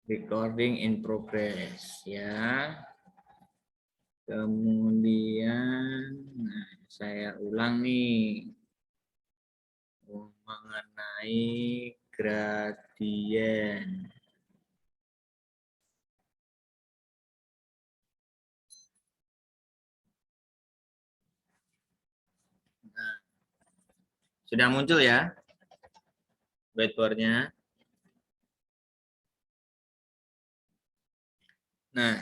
Recording in progress ya. Kemudian saya ulang nih mengenai gradien. Nah, sudah muncul ya whiteboard-nya. Nah,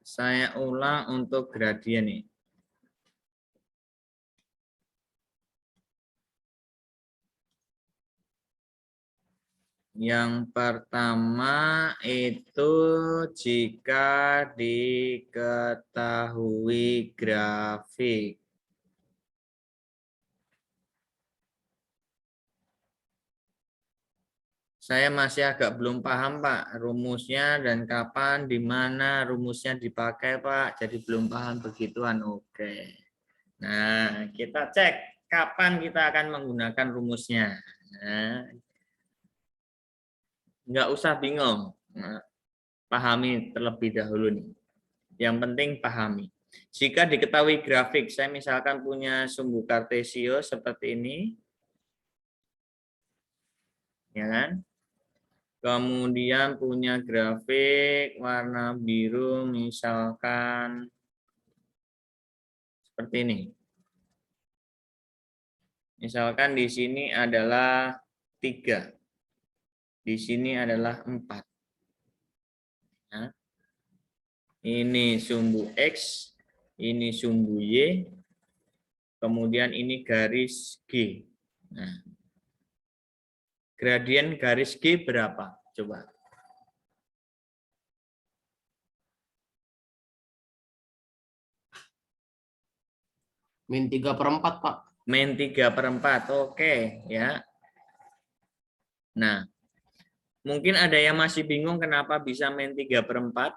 saya ulang untuk gradien nih. Yang pertama itu jika diketahui grafik. Saya masih agak belum paham Pak rumusnya dan kapan, di mana rumusnya dipakai Pak. Jadi belum paham begituan. Oke. Nah, kita cek kapan kita akan menggunakan rumusnya. Nah, nggak usah bingung. Nah, pahami terlebih dahulu nih. Yang penting pahami. Jika diketahui grafik, saya misalkan punya sumbu kartesio seperti ini, ya kan? Kemudian punya grafik warna biru, misalkan seperti ini. Misalkan di sini adalah 3, di sini adalah 4. Nah, ini sumbu X, ini sumbu Y, kemudian ini garis G. Nah, gradien garis G berapa? Coba. Min 3/4, Pak. Min 3/4, oke ya. Nah, mungkin ada yang masih bingung kenapa bisa min 3/4.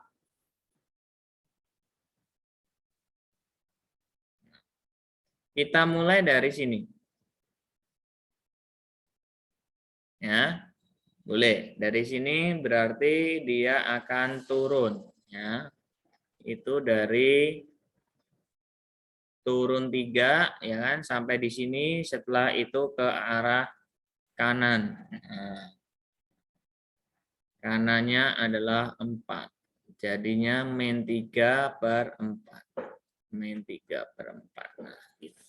Kita mulai dari sini. Ya, boleh. Dari sini berarti dia akan turun. Ya, itu dari turun 3 ya kan sampai di sini, setelah itu ke arah kanan. Nah, kanannya adalah 4, jadinya min 3/4, min 3/4. Nah, gitu.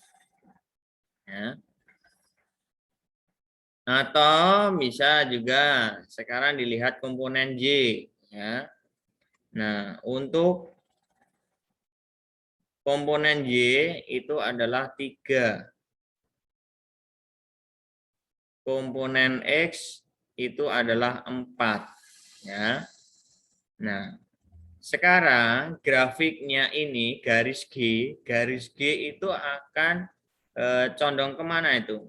Ya. Atau bisa juga sekarang dilihat komponen Y ya. Nah, untuk komponen Y itu adalah 3. Komponen X itu adalah 4. Ya. Nah, sekarang grafiknya ini garis G itu akan condong kemana itu?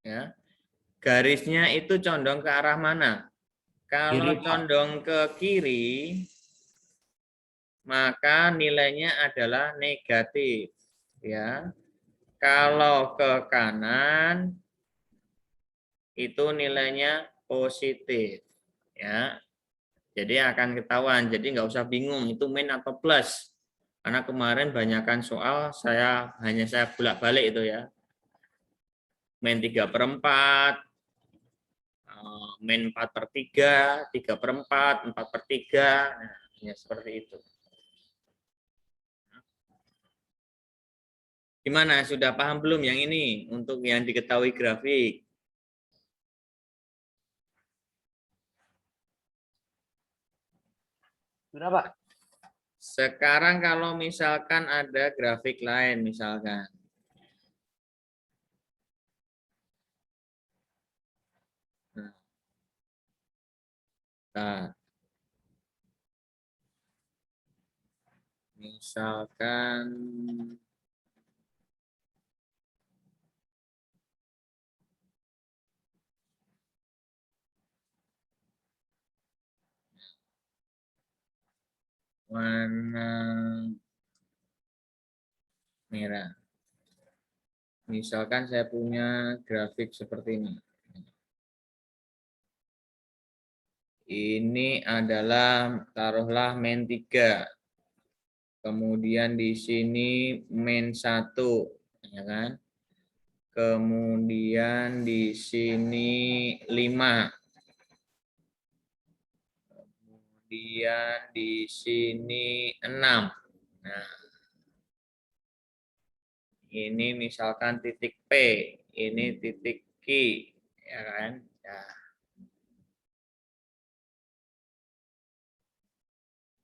Ya. Garisnya itu condong ke arah mana? Kalau Kiri, Pak. condong ke kiri, maka nilainya adalah negatif. Ya. Kalau ke kanan, itu nilainya positif. Ya. Jadi akan ketahuan. Jadi nggak usah bingung itu min atau plus. Karena kemarin banyakkan soal saya bolak-balik itu ya. Min 3/4, min 4/3, 3/4, 4/3. Nah, ya seperti itu. Gimana? Sudah paham belum yang ini untuk yang diketahui grafik? Sudah, Pak. Sekarang kalau misalkan ada grafik lain misalkan. Nah, misalkan warna merah. Misalkan saya punya grafik seperti ini. Ini adalah taruhlah main 3. Kemudian di sini main 1, ya kan? Kemudian di sini 5. Kemudian di sini 6. Nah, ini misalkan titik P, ini titik Q, ya kan? Nah,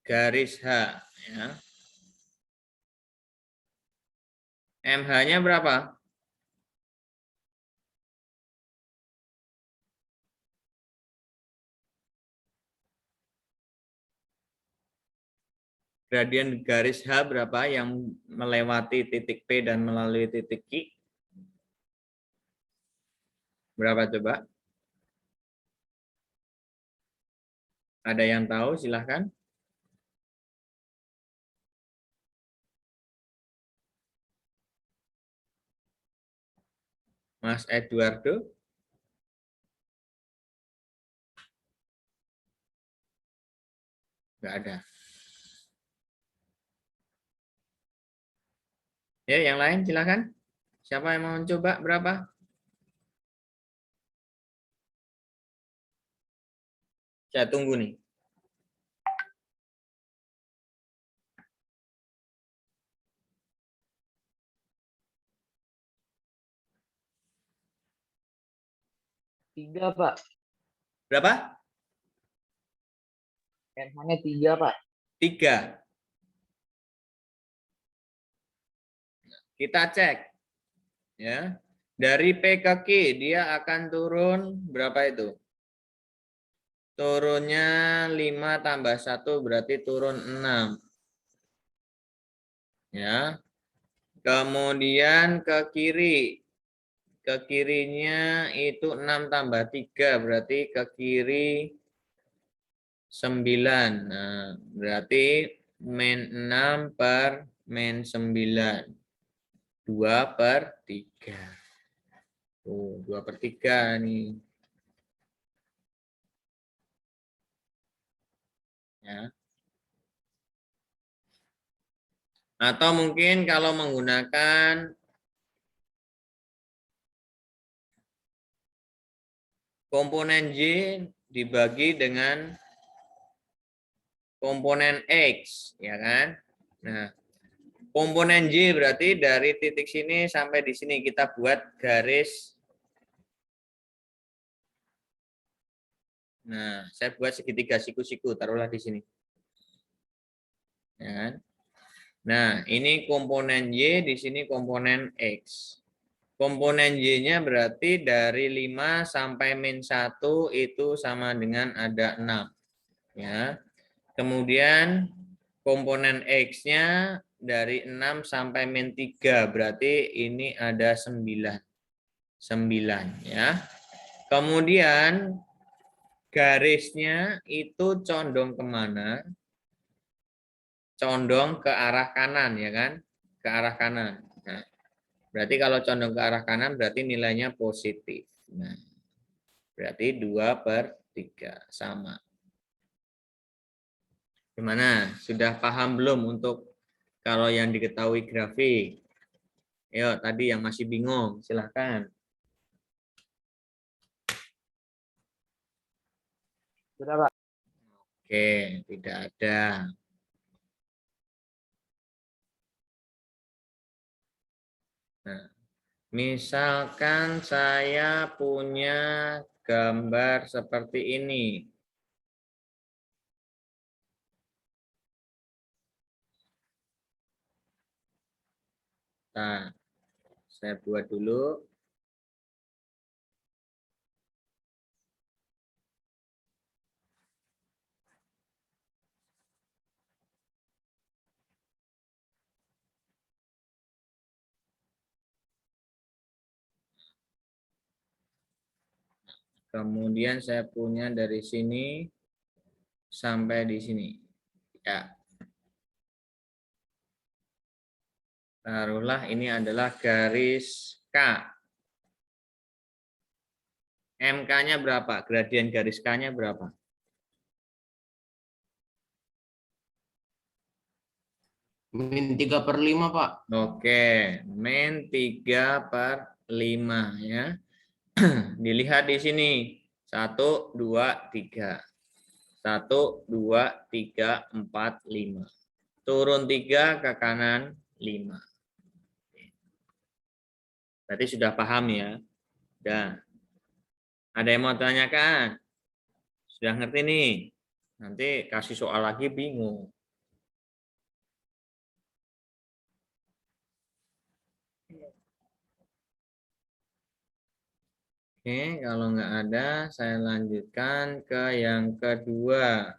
garis H, ya. MH-nya berapa? Gradien garis H berapa yang melewati titik P dan melalui titik Q? Berapa coba? Ada yang tahu? Silahkan. Mas Eduardo? Enggak ada. Ya, yang lain silahkan. Siapa yang mau coba berapa? Saya tunggu nih. Tiga, Pak. Berapa? MH-nya 3, Pak. 3. Kita cek. Ya. Dari P ke Q dia akan turun berapa itu? Turunnya 5 tambah 1 berarti turun 6. Ya. Kemudian ke kiri. Ke kirinya itu 6 tambah 3 berarti ke kiri 9. Nah, berarti min 6 per min 9. 2/3. Tuh, 2/3 nih. Ya. Atau mungkin kalau menggunakan komponen Y dibagi dengan komponen X, ya kan? Nah, komponen Y berarti dari titik sini sampai di sini kita buat garis. Nah, saya buat segitiga siku-siku, taruhlah di sini. Ya kan? Nah, ini komponen Y, di sini komponen X. Komponen Y-nya berarti dari 5 sampai min 1 itu sama dengan ada 6. Ya. Kemudian komponen X-nya dari 6 sampai min 3, berarti ini ada 9. 9 ya. Kemudian garisnya itu condong kemana? Condong ke arah kanan, ya kan? Ke arah kanan. Nah, berarti kalau condong ke arah kanan berarti nilainya positif. Nah, berarti 2/3 sama. Gimana? Sudah paham belum untuk kalau yang diketahui grafik? Yuk, tadi yang masih bingung, silahkan. Sudah, Pak. Oke, tidak ada. Nah, misalkan saya punya gambar seperti ini. Nah, saya buat dulu. Kemudian saya punya dari sini sampai di sini. Ya. Taruhlah ini adalah garis K. MK-nya berapa? Gradien garis K-nya berapa? Min 3/5, Pak. Oke, min 3/5 ya. Dilihat di sini. 1, 2, 3. 1, 2, 3, 4, 5. Turun 3 ke kanan 5. Berarti sudah paham ya. Sudah. Ada yang mau tanyakan? Sudah ngerti nih? Nanti kasih soal lagi bingung. Oke, kalau nggak ada, saya lanjutkan ke yang kedua.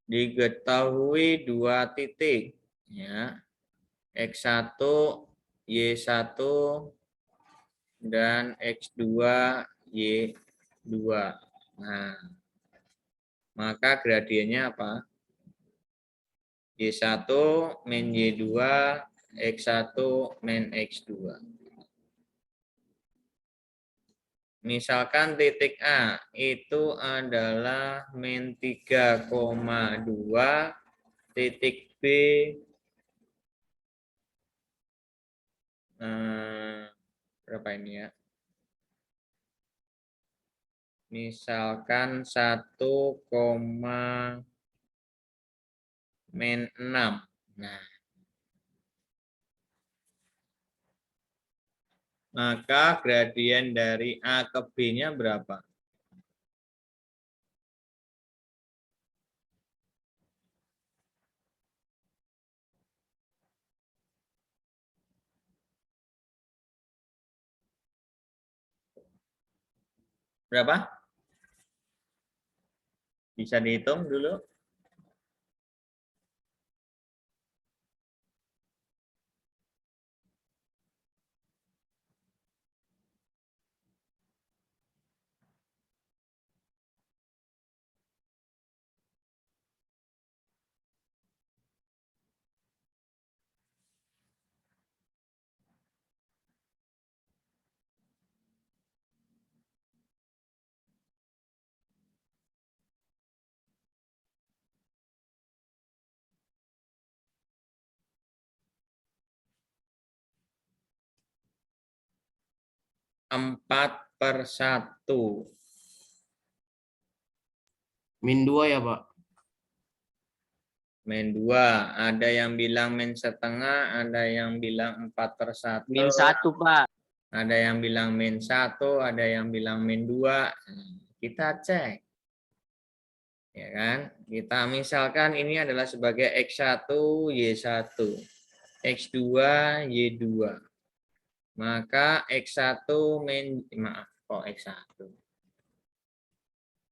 Diketahui 2 titik, ya, X1, Y1, dan X2, Y2. Nah, maka gradiennya apa? Y1 min Y2, X1 min X2. Misalkan titik A itu adalah min 3,2, titik B berapa ini ya? Misalkan 1,6. Nah, maka gradien dari A ke B-nya berapa? Berapa? Bisa dihitung dulu. Empat per 1. Min 2 ya, Pak. Min 2. Ada yang bilang min setengah, ada yang bilang 4/1. Min 1, Pak. Ada yang bilang min 1, ada yang bilang min 2. Kita cek. Ya kan? Kita misalkan ini adalah sebagai X1, Y1. X2, Y2. Maka X1 min, maaf, kok X1.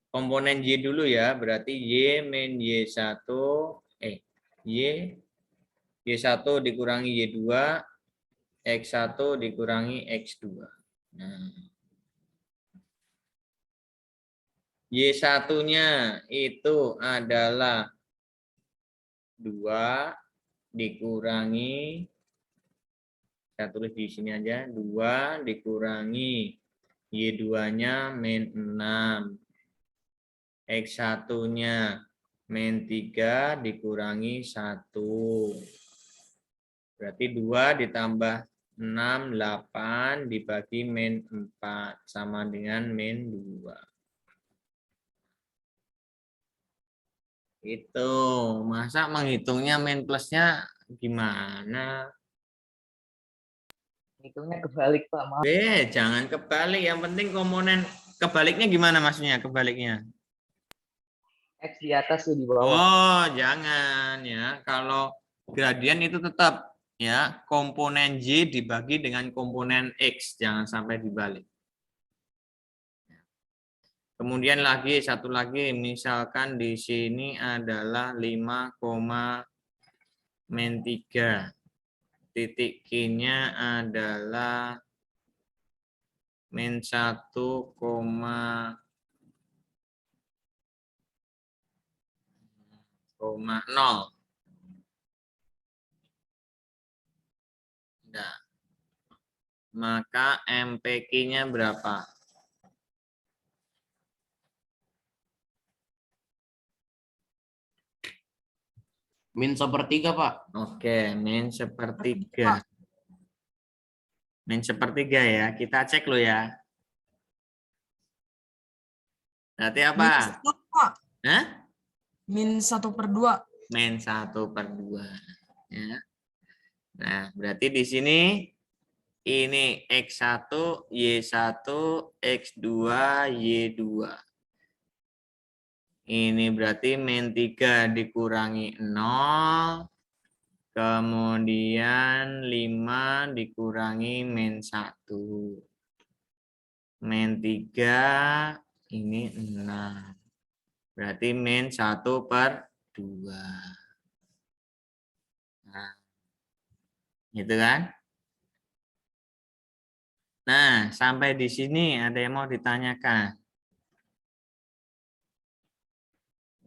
Komponen Y dulu ya, berarti Y min Y1, Y1 dikurangi Y2, X1 dikurangi X2. Nah, Y1-nya itu adalah 2 dikurangi, saya tulis di sini aja, 2 dikurangi Y2-nya min 6. X1-nya min 3 dikurangi 1. Berarti 2 ditambah 6, 8 dibagi min 4. Sama dengan min 2. Itu. Masa menghitungnya min plusnya gimana? Hitungnya kebalik, Pak. Maaf. Jangan kebalik. Yang penting komponen kebaliknya gimana maksudnya? Kebaliknya. X di atas ya di bawah. Oh, jangan ya. Kalau gradien itu tetap ya, komponen Y dibagi dengan komponen X, jangan sampai dibalik. Kemudian lagi satu lagi, misalkan di sini adalah 5,-3. Titik Q-nya adalah min 1,0. Nah, maka MPQ-nya berapa? Min 1/3 Pak. Oke, min 1/3. Min 1/3 ya. Kita cek lo ya. Berarti apa? Min 1, Pak. Hah? Min 1/2. Min 1/2. Ya. Nah, berarti di sini ini X1, Y1, X2, Y2. Ini berarti min 3 dikurangi 0, kemudian 5 dikurangi min 1. Min 3 ini 6. Berarti min 1/2. Nah, gitu kan? Nah, sampai di sini ada yang mau ditanyakan.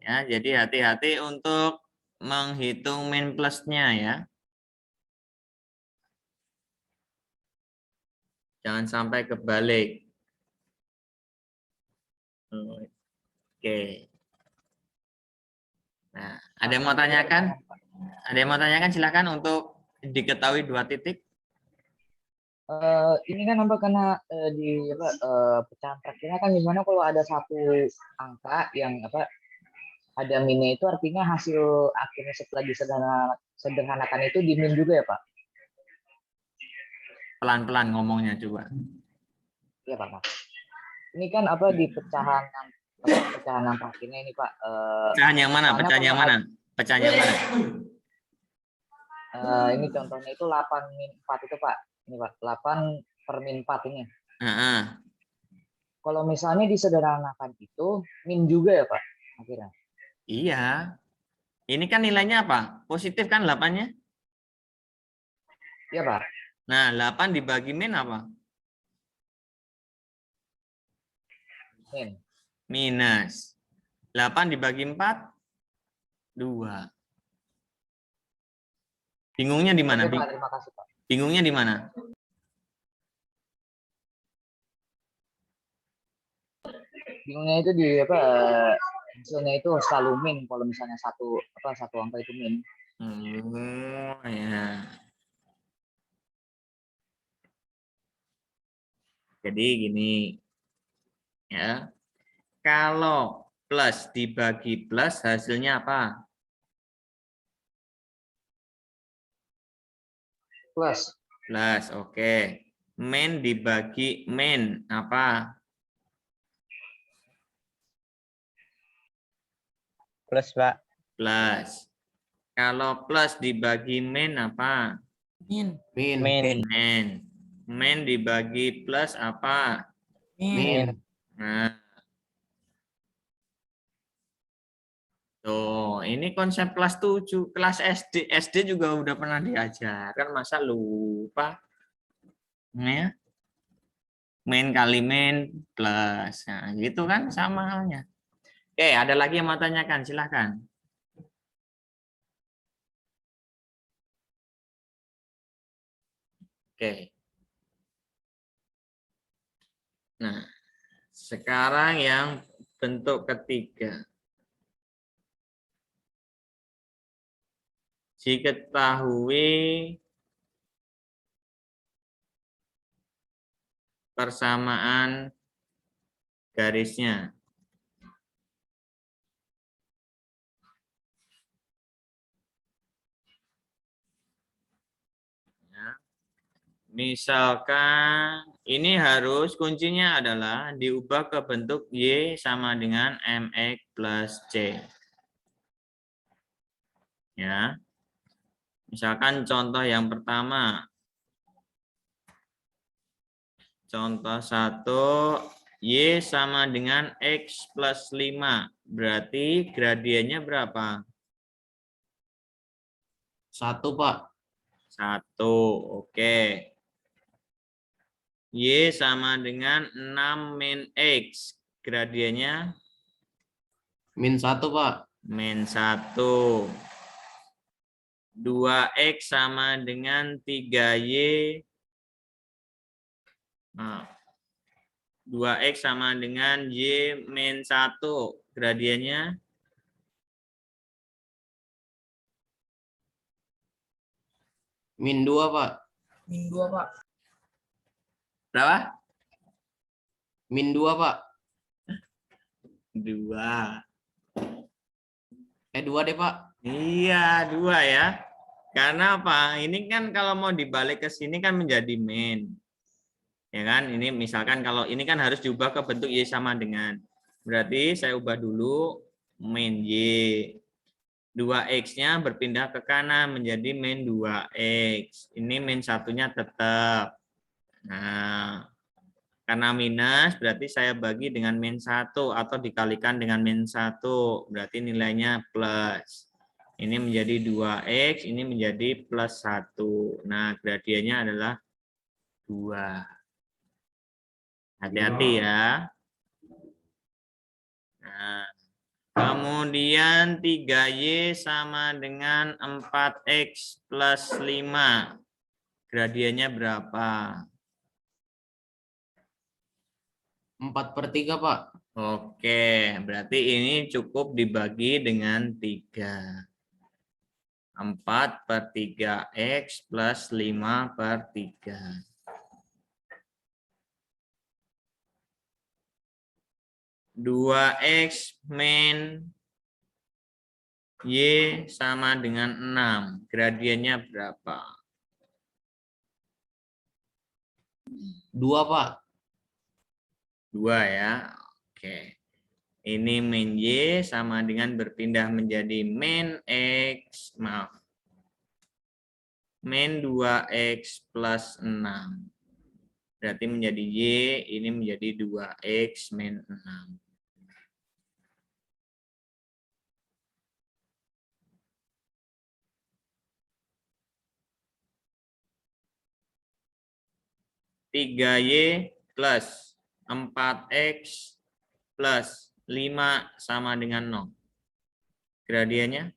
Ya, jadi hati-hati untuk menghitung min plusnya ya. Jangan sampai kebalik. Oke. Nah, ada yang mau tanyakan? Ada yang mau tanyakan silakan untuk diketahui 2 titik. Ini kan apa karena di apa pecahan terakhirnya kan gimana kalau ada satu angka yang apa ada minnya itu artinya hasil akhirnya setelah disederhanakan itu dimin juga ya Pak? Pelan-pelan ngomongnya coba. Iya Pak. Ini kan apa di pecahan yang terakhirnya ini Pak. Pecahan yang mana? Pecahan yang mana? Pecahan yang mana? Ini contohnya itu 8-4 itu Pak. Ini Pak, 8/4 ini. Kalau misalnya disederhanakan itu min juga ya Pak akhirnya? Iya. Ini kan nilainya apa? Positif kan 8-nya? Iya Pak. Nah, 8 dibagi min apa? Min. Minus. 8 dibagi 4? 2. Bingungnya di mana? Oke, Pak, terima kasih Pak. Bingungnya di mana? Bingungnya itu di apa hasilnya itu selalu min kalau misalnya satu angka itu min. Oh ya. Jadi gini ya. Kalau plus dibagi plus hasilnya apa? Plus. Plus, oke. Min dibagi min apa? Plus Pak. Plus. Kalau plus dibagi min apa? Min. Min. Min. Min dibagi plus apa? Min. Nah. Tuh, ini konsep kelas 7, kelas SD. SD juga udah pernah diajarkan, masa lupa? Ya. Min kali min plus. Nah, gitu kan sama halnya. Oke, ada lagi yang mau tanyakan, silahkan. Oke. Nah, sekarang yang bentuk ketiga. Diketahui persamaan garisnya. Misalkan ini harus kuncinya adalah diubah ke bentuk Y sama dengan MX plus C. Ya. Misalkan contoh yang pertama. Contoh 1, Y sama dengan X plus 5. Berarti gradiennya berapa? 1 Pak. 1, oke. Y sama dengan 6 min X. Gradiennya? Min 1 Pak. Min 1. 2X sama dengan 3Y. 2X sama dengan Y min 1. Gradiennya Min 2, Pak. Min 2, Pak. berapa? Min 2, Pak. 2. 2 deh, Pak. Iya, 2 ya. Karena apa? Ini kan kalau mau dibalik ke sini kan menjadi min. Ya kan? Ini misalkan kalau ini kan harus diubah ke bentuk Y sama dengan. Berarti saya ubah dulu min Y. 2X-nya berpindah ke kanan menjadi min 2X. Ini min satunya tetap. Nah, karena minus berarti saya bagi dengan min 1 atau dikalikan dengan min 1. Berarti nilainya plus. Ini menjadi 2X, ini menjadi plus 1. Nah, gradiennya adalah 2. Hati-hati ya. Nah, kemudian 3Y sama dengan 4X plus 5. Gradiennya berapa? 4/3, Pak. Oke, berarti ini cukup dibagi dengan 3. 4/3X plus 5/3. 2X min Y sama dengan 6. Gradiennya berapa? 2, Pak. 2 ya. Oke. Ini min Y sama dengan berpindah menjadi min X. Maaf. Min 2X plus 6. Berarti menjadi Y, ini menjadi 2X min 6. Tiga Y plus 4X plus 5 sama dengan 0. Gradiennya?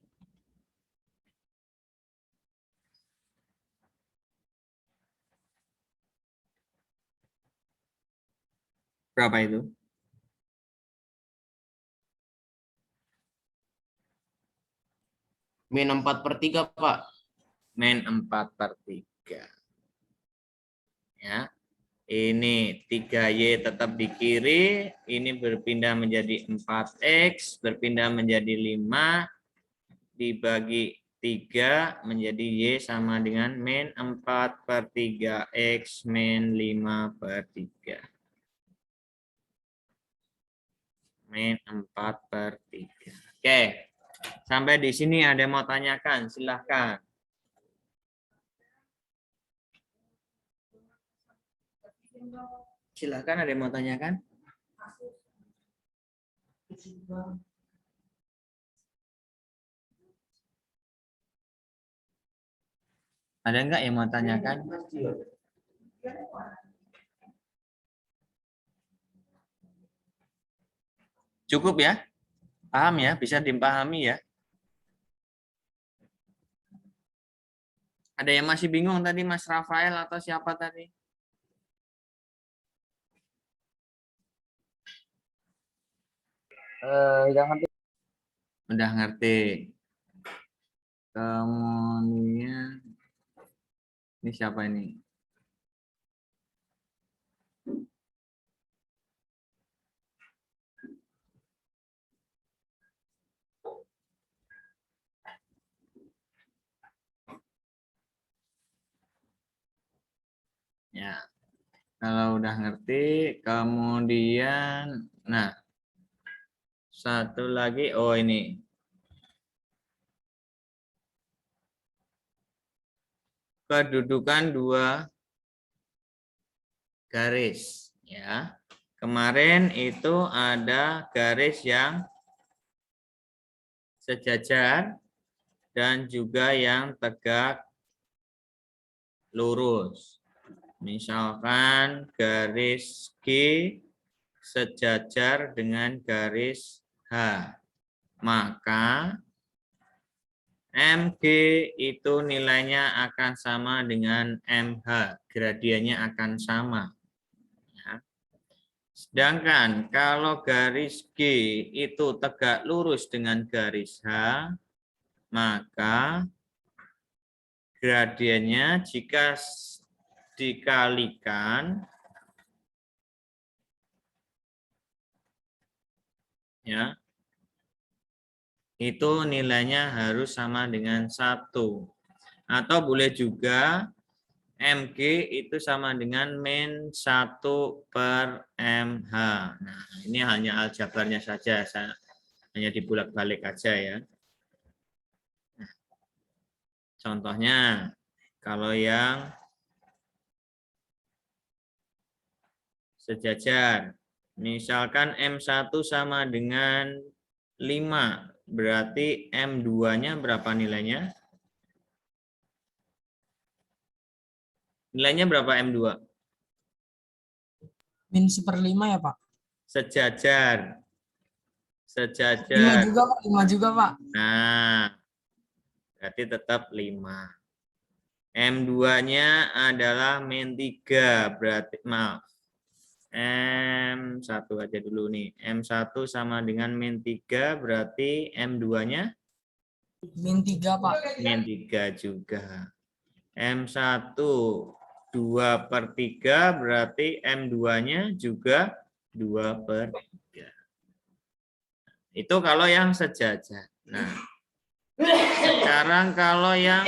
Berapa itu? Min 4/3, Pak. Min 4/3. Ya. Ini 3Y tetap di kiri, ini berpindah menjadi 4X, berpindah menjadi 5, dibagi 3 menjadi Y sama dengan min 4/3X min 5/3. Min 4/3. Oke, sampai di sini ada yang mau tanyakan, silahkan. Silahkan, ada yang mau tanyakan? Ada enggak yang mau tanyakan? Cukup ya? Paham ya? Bisa dipahami ya? Ada yang masih bingung tadi, Mas Rafael atau siapa tadi? Jangan Udah ngerti. Kemudian ini siapa ini? Ya. Kalau udah ngerti, kemudian nah satu lagi, oh ini. Kedudukan dua garis ya. Kemarin itu ada garis yang sejajar dan juga yang tegak lurus. Misalkan garis G sejajar dengan garis H. Maka MG itu nilainya akan sama dengan MH, gradiennya akan sama. Ya. Sedangkan kalau garis G itu tegak lurus dengan garis H, maka gradiennya jika dikalikan, ya, itu nilainya harus sama dengan 1. Atau boleh juga MG itu sama dengan min 1 per MH. Nah, ini hanya aljabarnya saja, saya hanya dibulak-balik aja ya. Nah, contohnya, kalau yang sejajar, misalkan M1 sama dengan 5, berarti M2-nya berapa nilainya? Nilainya berapa M2? Min 1/5 ya, Pak. Sejajar. 5 Sejajar. juga, Pak. 5 juga, Pak. Nah, berarti tetap 5. M2-nya adalah min 3, berarti maaf. M1 aja dulu nih. M1 sama dengan min 3, berarti M2-nya Min 3, Pak. min 3 juga. M1 2/3, berarti M2-nya juga 2/3. Itu kalau yang sejajar. Nah, sekarang kalau yang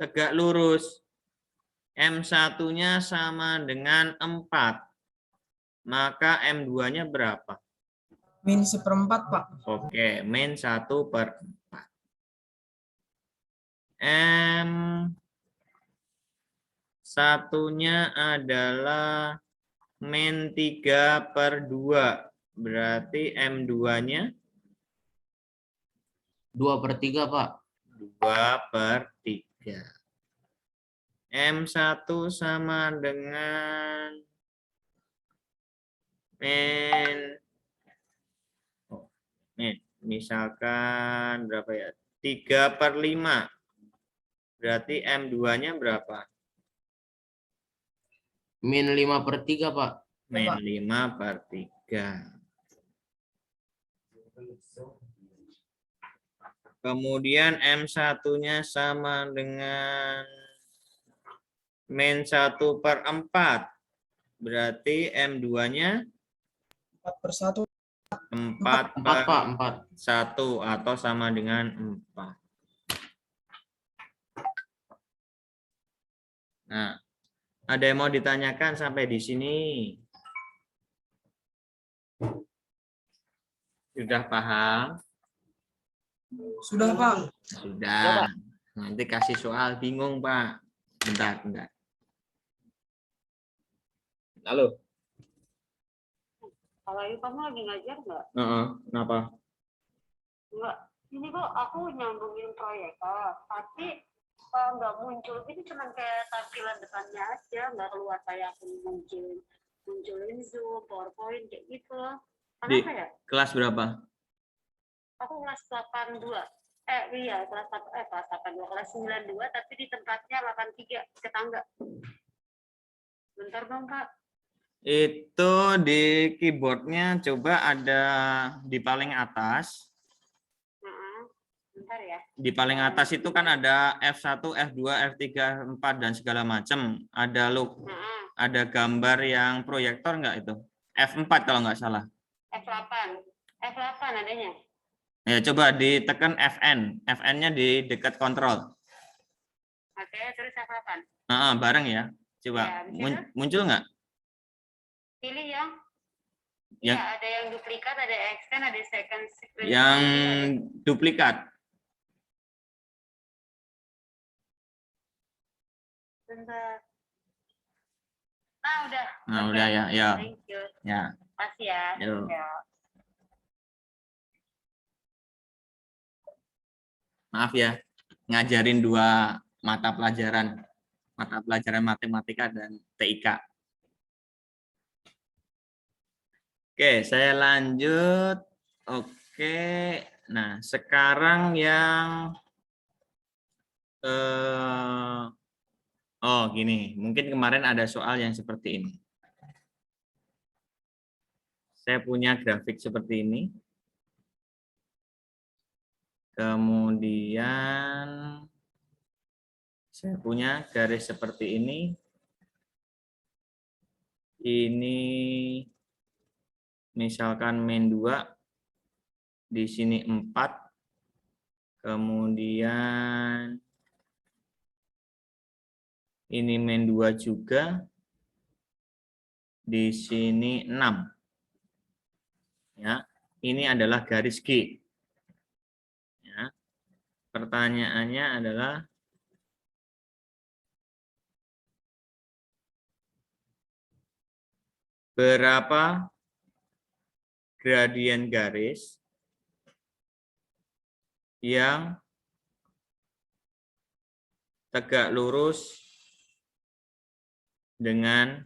tegak lurus, M1-nya sama dengan 4, maka M2-nya berapa? Min 1/4, Pak. Oke, min 1/4. M1-nya adalah min 3/2, berarti M2-nya 2/3, Pak. 2/3. M1 sama dengan misalkan berapa ya? 3/5. Berarti M2-nya berapa? Min 5/3, Pak. Min 5/3. Kemudian M1-nya sama dengan min 1/4. Berarti M2-nya 4/1. 4/1 Pak. 4. atau sama dengan 4. Nah, ada yang mau ditanyakan sampai di sini? Sudah paham? Sudah, Pak. Sudah. Nanti kasih soal bingung, Pak. Bentar. Halo. Kalau Ayu, kamu lagi ngajar nggak? Kenapa? Nggak. Ini kok aku nyambungin proyek, tapi nggak muncul. Ini cuma kayak tampilan depannya aja, nggak keluar kayak aku munculin Zoom, PowerPoint kayak gitu. Kenapa ya? Kelas berapa? Aku kelas 82. Iya, kelas 82, kelas 92, tapi di tempatnya 83 ke tangga. Bentar dong, Kak. Itu di keyboardnya coba ada di paling atas. Bentar ya. Di paling atas itu kan ada F1, F2, F3, F4 dan segala macam. Ada ada gambar yang proyektor enggak itu? F4 kalau nggak salah. F8 adanya. Ya, coba ditekan FN. FN-nya di dekat kontrol. Oke, terus F8. Bareng ya. Coba Ya, muncul nggak? Pilih yang Ya, ada yang duplikat, ada extend, ada second sequence. Yang duplikat. Bentar. Nah, udah. Nah, udah ya. Thank you. Ya. Makasih ya. Yo. Ya. Maaf ya, ngajarin 2 mata pelajaran matematika dan TIK. Oke, saya lanjut Oke, nah sekarang yang oh gini, mungkin kemarin ada soal yang seperti ini. Saya punya grafik seperti ini. Kemudian saya punya garis seperti ini. Ini misalkan min 2, di sini 4. Kemudian ini min 2 juga. Di sini 6. Ya, ini adalah garis G. Ya. Pertanyaannya adalah berapa gradien garis yang tegak lurus dengan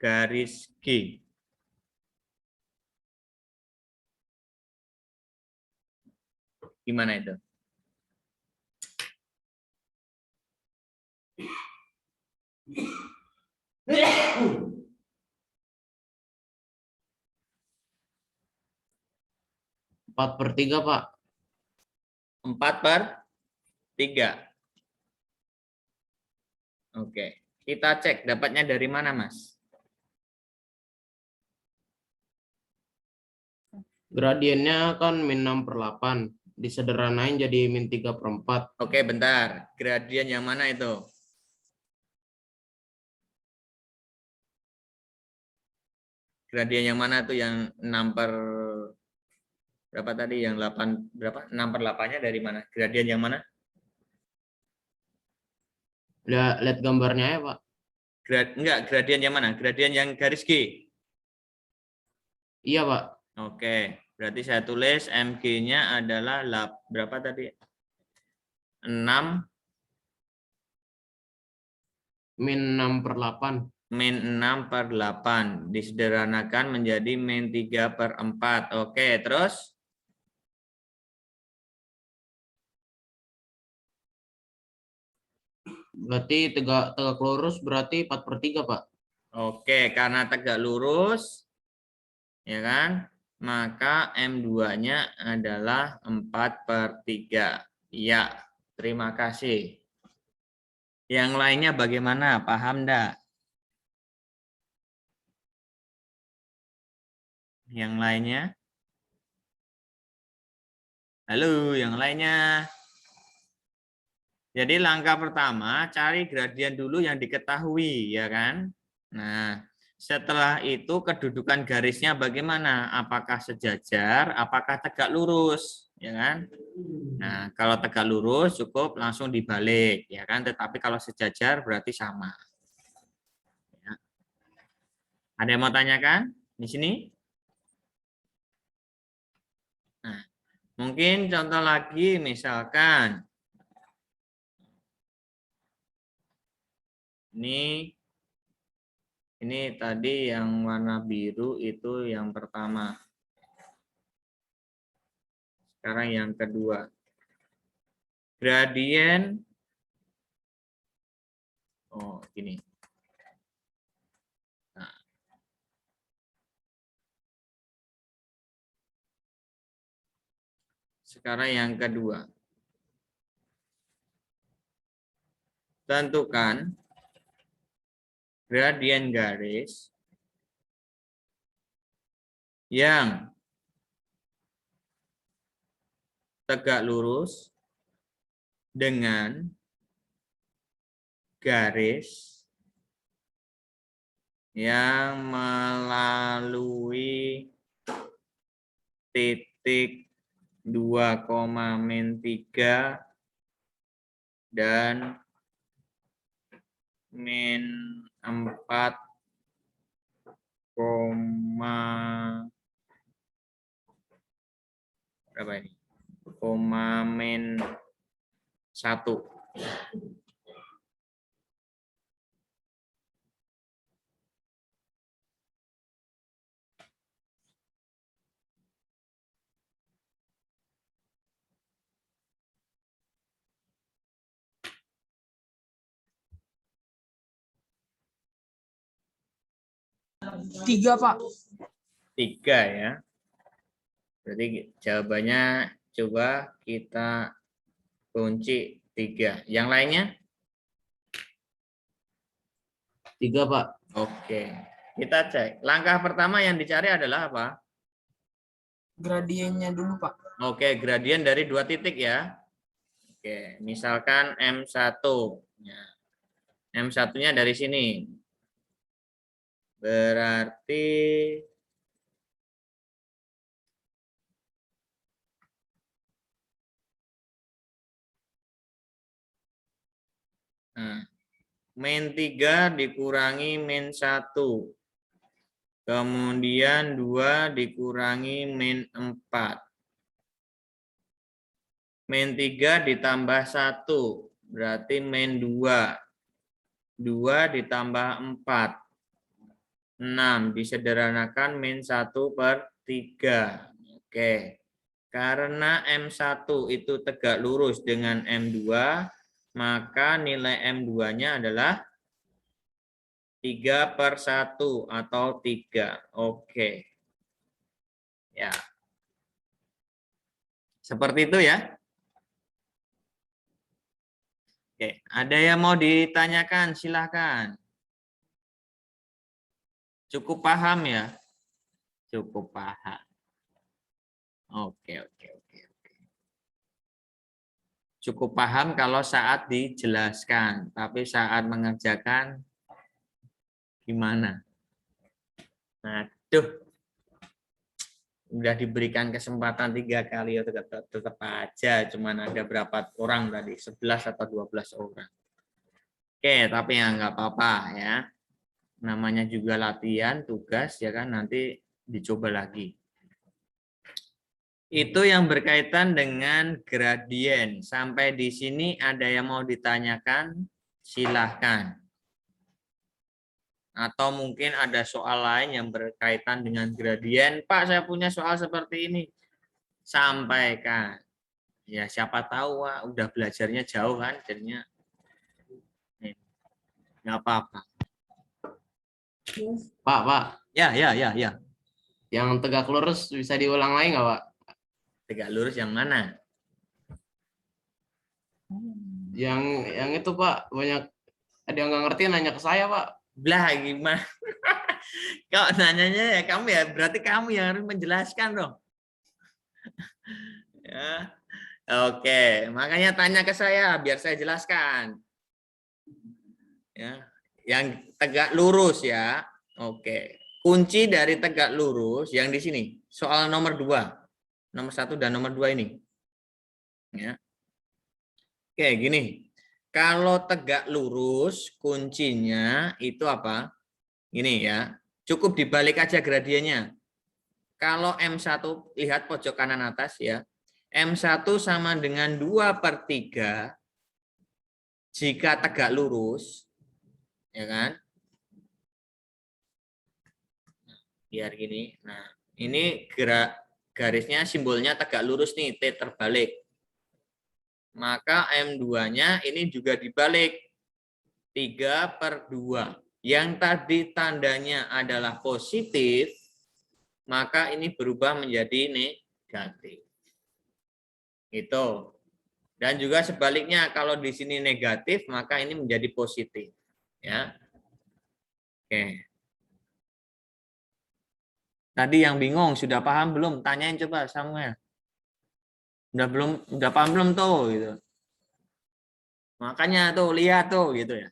garis G. Gimana itu? Empat per tiga, Pak. 4/3. Oke, kita cek dapatnya dari mana, Mas? Gradiennya kan min 6/8. Disederhanain jadi min 3/4. Oke, bentar. Gradien yang mana itu? Gradien yang mana tuh yang 6 per berapa tadi? Yang 8 berapa? 6/8-nya dari mana? Gradien yang mana? Lihat gambarnya ya, Pak. Enggak, gradien yang mana? Gradien yang garis G. Iya, Pak. Oke, berarti saya tulis MG-nya adalah berapa tadi? 6 Min 6/8. min 6/8 disederhanakan menjadi min 3/4. Oke, terus Berarti tegak lurus berarti 4/3, Pak. oke, karena tegak lurus ya kan? Maka M2-nya adalah 4/3. Ya, terima kasih. Yang lainnya bagaimana? Paham enggak? Yang lainnya? Halo, yang lainnya. Jadi langkah pertama cari gradien dulu yang diketahui, ya kan? Nah, setelah itu kedudukan garisnya bagaimana? Apakah sejajar? Apakah tegak lurus, ya kan? Nah, kalau tegak lurus cukup langsung dibalik, ya kan? Tetapi kalau sejajar berarti sama. Ya. Ada yang mau tanyakan di sini? Nah, mungkin contoh lagi misalkan ini tadi yang warna biru itu yang pertama. Sekarang yang kedua. Gradien. Oh, gini. Nah. Sekarang yang kedua. Tentukan gradien garis yang tegak lurus dengan garis yang melalui titik 2,-3 dan min 4, berapa ini? Min 1. 3 Pak. 3 ya. Berarti jawabannya coba kita kunci 3. Yang lainnya? 3, Pak. Oke. Kita cek. Langkah pertama yang dicari adalah apa? Gradiennya dulu Pak. Oke, gradien dari 2 titik ya. Oke, misalkan M1. Ya. M1-nya dari sini. Berarti nah, min 3 dikurangi min 1. Kemudian 2 dikurangi min 4. Min 3 ditambah 1. Berarti min 2. 2 ditambah 4. 6. Disederhanakan min 1/3. Oke. Karena M1 itu tegak lurus dengan M2, maka nilai M2-nya adalah 3/1 atau 3. Oke. Ya. Seperti itu ya. Oke, ada yang mau ditanyakan? Silahkan. Cukup paham ya? Cukup paham. Oke. Cukup paham kalau saat dijelaskan, tapi saat mengerjakan gimana? Aduh, udah diberikan kesempatan 3 kali, ya tetap aja cuman ada berapa orang tadi? 11 atau 12 orang. Oke, tapi ya nggak apa-apa ya. Namanya juga latihan, tugas ya kan, nanti dicoba lagi. Itu yang berkaitan dengan gradien. Sampai di sini ada yang mau ditanyakan? Silahkan. Atau mungkin ada soal lain yang berkaitan dengan gradien. Pak, saya punya soal seperti ini. Sampaikan. Ya siapa tahu Wak, udah belajarnya jauh kan, jadinya nggak apa-apa. Pak. Ya. Yang tegak lurus bisa diulang lagi nggak, Pak? Tegak lurus yang mana? Yang itu, Pak. Banyak ada yang nggak ngerti nanya ke saya, Pak. Belah gimana? Kau nanyanya ya kamu ya, berarti kamu yang harus menjelaskan dong. Ya. Oke, makanya tanya ke saya biar saya jelaskan. Ya, yang tegak lurus ya. Oke. Kunci dari tegak lurus yang di sini, soal nomor 2. Nomor 1 dan nomor 2 ini. Ya. Oke, gini. Kalau tegak lurus, kuncinya itu apa? Ini ya. Cukup dibalik aja gradiennya. Kalau M1, lihat pojok kanan atas ya. M1 sama dengan 2/3 jika tegak lurus. Ya kan? Biar gini. Nah, ini garisnya simbolnya tegak lurus nih, T terbalik. Maka M2-nya ini juga dibalik 3/2. Yang tadi tandanya adalah positif, maka ini berubah menjadi negatif. Itu. Dan juga sebaliknya, kalau di sini negatif, maka ini menjadi positif. Ya. Oke. Tadi yang bingung, sudah paham belum? Tanyain coba Samuel. Udah paham belum tuh gitu. Makanya tuh lihat tuh gitu ya.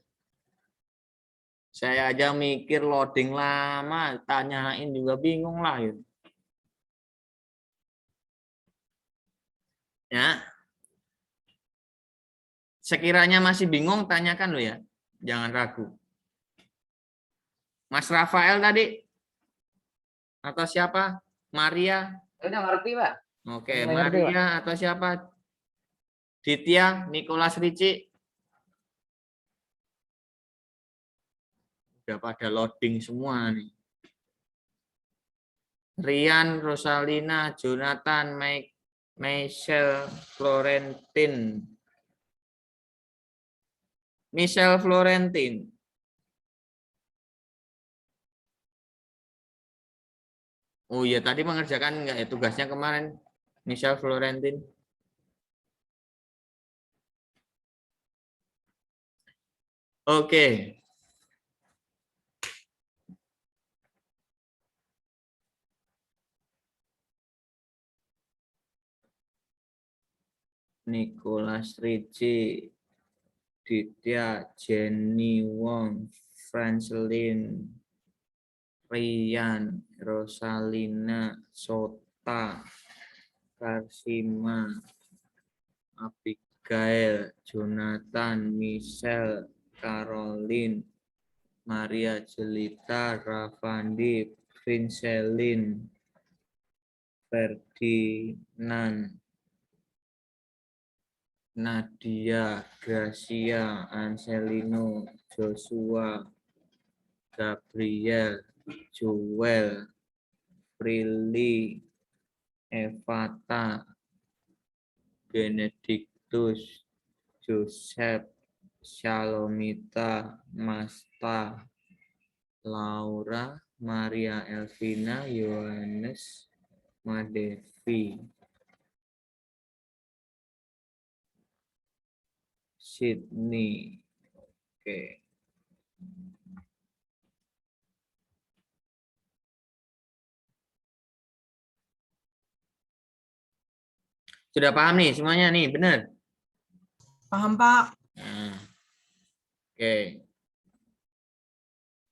Saya aja mikir loading lama, tanyain juga bingung lah gitu. Ya. Sekiranya masih bingung, tanyakan lo ya. Jangan ragu. Mas Rafael tadi? Atau siapa? Maria? Udah ngerti Pak. Oke, Udah ngerti, Pak. Maria atau siapa? Ditya, Nicholas Ricci? Udah pada loading semua nih. Rian, Rosalina, Jonathan, Michelle, Florentin. Michelle Florentin. Oh iya, tadi mengerjakan enggak ya tugasnya kemarin, Michelle Florentin? Oke. Nicholas Ricci, Ditya, Jenny Wong, Francelin, Rian, Rosalina, Sota, Karsima, Abigail, Jonathan, Michelle, Caroline, Maria Jelita, Ravandi, Vincelin, Ferdinand, Nadia, Gracia, Angelino, Joshua, Gabriel, Joel, Prilly, Evata, Benedictus, Joseph, Shalomita, Masta, Laura, Maria Elvina, Yohanes, Madevi, Sydney. Oke. Sudah paham nih semuanya nih, benar? Paham, Pak. Nah, oke.